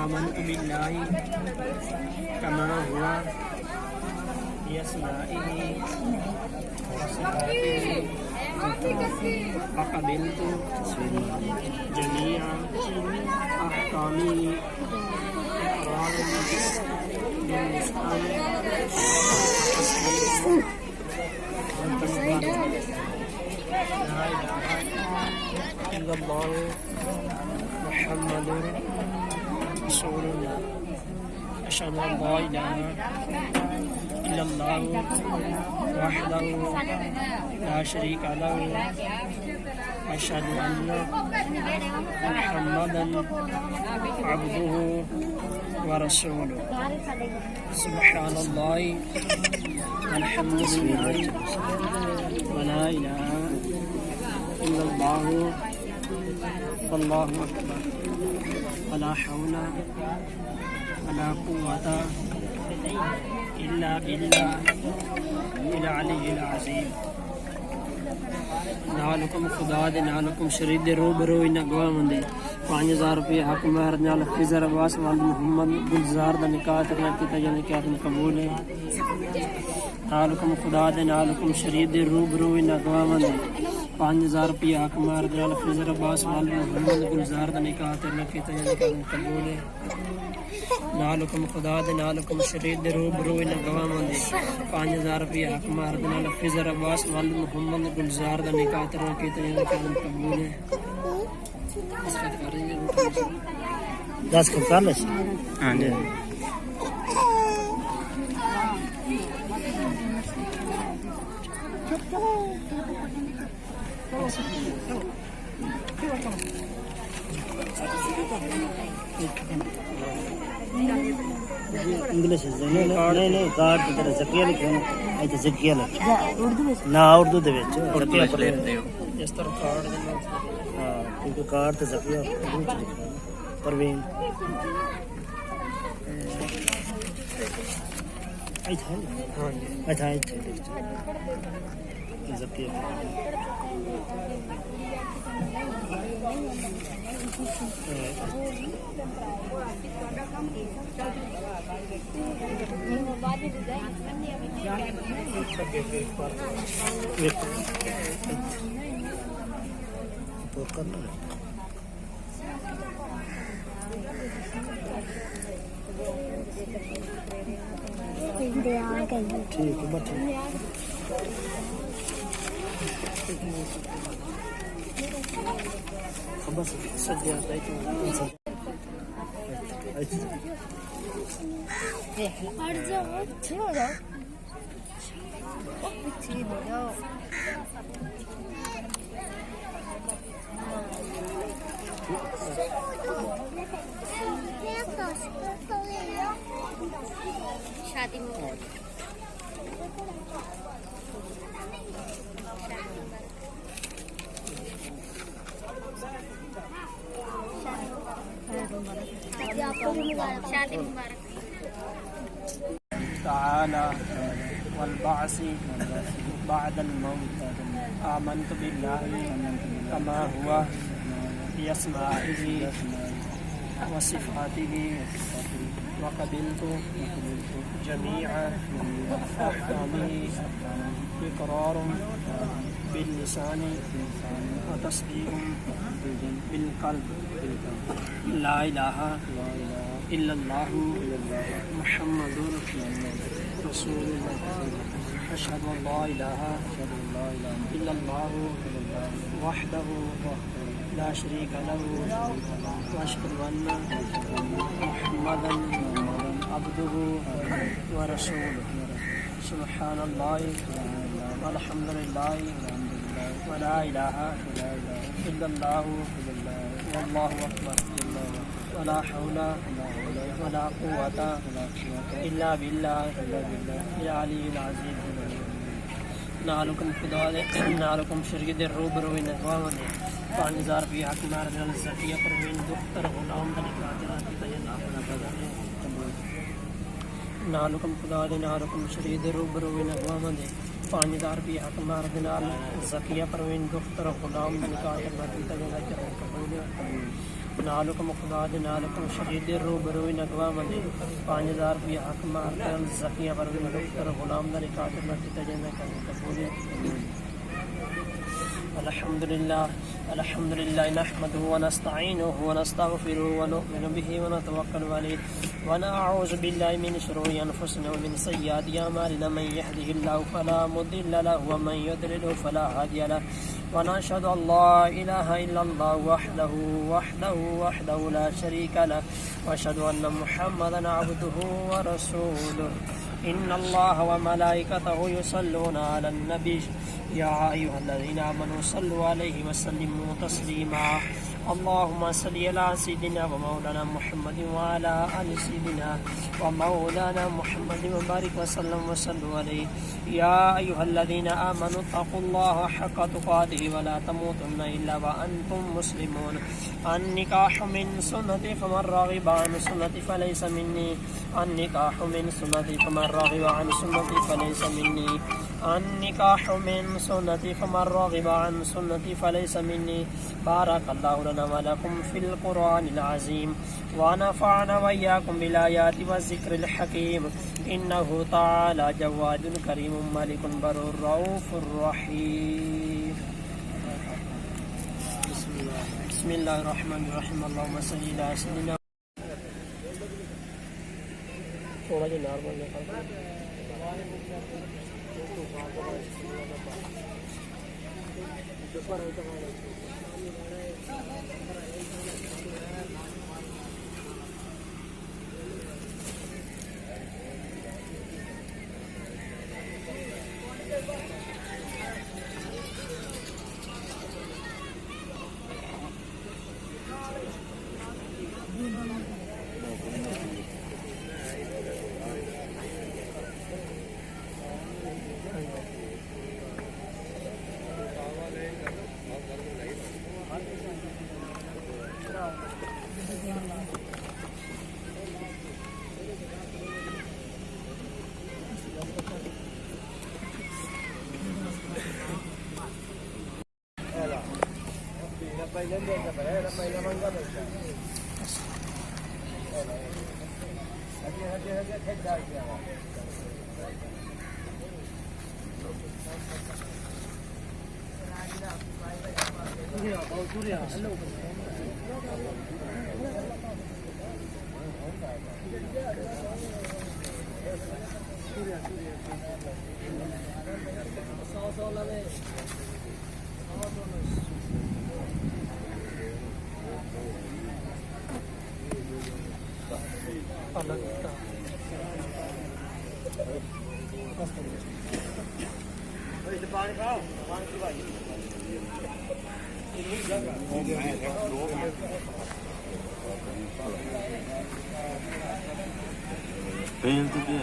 आमन्तु बिल्लाहि कमा हुआ बिअस्माइहि व सिफ़ातिहि वक़बिलतु जमीअ अहकामिहि इक़रारन बिल्लिसान ला इलाहा इल्लल्लाह मुहम्मदुर रसूलुल्लाह अशहदु अन ला इलाहा इल्लल्लाह वहदहु ला शरीका लहु अशहदु अन्ना मुहम्मदन अब्दुहु व रसूलुहु सुब्हानल्लाहि वल्हम्दुलिल्लाहि व ला इलाहा इल्लल्लाह वल्लाहु अकबर वला हौला वला कुव्वता इल्ला बिल्लाहिल अलिय्यिल अज़ीम। नालुकुम खुदा दे नालुकुम शरीद दे रूबरू इन गवामंदे 5000 रुपये हक महर नाल फिजर अब्बास वाल मोहम्मद गुलजार दा निकाह करना कीता जाने क्या तुम कबूल है। नालुकुम खुदा दे नालुकुम शरीद दे रूबरू इन गवामंदे 5000 रुपये हक महर नाल फिजर अब्बास वाल मोहम्मद गुलजार दा निकाह करना कीता जाने क्या तुम कबूल है। नालुकुम खुदा दे नालुकुम शरीद दे रूबरू इन गवामंदे 5000 रुपये हक महर नाल फिजर अब्बास वाल मोहम्मद गुलजार दा निकाह करना कीता जाने क्या तुम कबूल है। दस कर ले हां जी इंग्लिश नहीं कार्ड तेरा जकिया लिखे आई तो जकिया लिखे ना उर्दू दे विच जकिया लिख दियो इस तरह कार्ड दे नाल हां क्योंकि कार्ड ते जकिया उर्दू च लिखा परवीन आई था हां जी अच्छा जकिया तो करना ठीक है बट बस सद्या शादी में शादी मुबारक ताला वल बासी बादल मौत आमन्तु बिल्लाहि कमा हुआ बिअस्माइहि व सिफ़ातिहि वक़बिलतु जमीअ अहकामिहि इक़रारन बिल्लिसानि व तस्दीक़ुन बिलक़ल्ब ला इलाहा इल्लल्लाह मुहम्मदुर रसूलुल्लाह अशहदु अन ला इलाहा इल्लल्लाह वहदहु ला शरीका लहु व अशहदु अन्ना मुहम्मदन अब्दुहु व रसूलुहु सुब्हानल्लाहि वल्हम्दुलिल्लाहि व ला इलाहा इल्लल्लाह वल्लाहु अकबर वला हौला वला कुव्वता इल्ला बिल्लाहिल अलिय्यिल अज़ीम। नालुकुम खुदा दे नालुकुम शरीद दे रूबरू इन गवामंदे 5000 रुपये हक महर नाल ज़किया परवीन दुख्तर गुलाम दा निकाह करना कीता जाना अपना बदले नालुकुम खुदा दे नालुकुम शरीद दे रूबरू इन गवामंदे 5000 रुपये हक महर नाल ज़किया परवीन दुख्तर गुलाम दा निकाह करना कीता जाना कबूल ਨਾਲ ਹੁਕਮ ਖੁਦਾ ਦੇ ਨਾਲ ਹੁਕਮ ਸ਼ਰੀਰ ਦੇ ਰੂਬਰੂ ਨਾ ਗਵਾਵਾਂ ਦੇ 5000 ਰੁਪਏ ਹੱਕ ਮਾਰ ਕਰਨ ਜ਼ਕੀਆਂ ਪਰ ਵੀ ਮਦਦ ਗੁਲਾਮ ਦਾ ਨਿਕਾਹ ਕਰਨਾ ਕੀਤਾ ਜਾਂਦਾ ਕਬੂਲ الحمد لله نحمده ونستعينه ونستغفره ونؤمن به ونتوكل عليه ونعوذ بالله من شرور انفسنا ومن سيئات اعمالنا من يهده الله فلا مضل له ومن يضلل فلا هادي له ونشهد ان لا اله الا الله وحده لا شريك له واشهد ان محمدا عبده ورسوله إن الله وملائكته يصلون على النبي يا أيها الذين آمنوا صلوا عليه وسلموا تسليما اللهم صل على سيدنا ومولانا محمد وعلى آل سيدنا ومولانا محمد وبارك وسلم وصلوا عليه يا أيها الذين آمنوا اتقوا الله حق تقاته ولا تموتن إلا وأنتم مسلمون النكاح من سنتي فمن راغب عن سنتي فليس مني النكاح من سنتي فمن راغب عن سنتي فليس مني النكاح من سنتي فمن راغب عن سنتي فليس مني بارك الله لنا ولكم في القرآن العظيم ونفعنا وإياكم بالآيات والذكر الحكيم إنه تعالى جواد كريم ملك بر رؤوف رحيم بسم الله الرحمن الرحيم اللهم صل على سيدنا थोड़ा जो नॉर्मल निकलता Benim de bir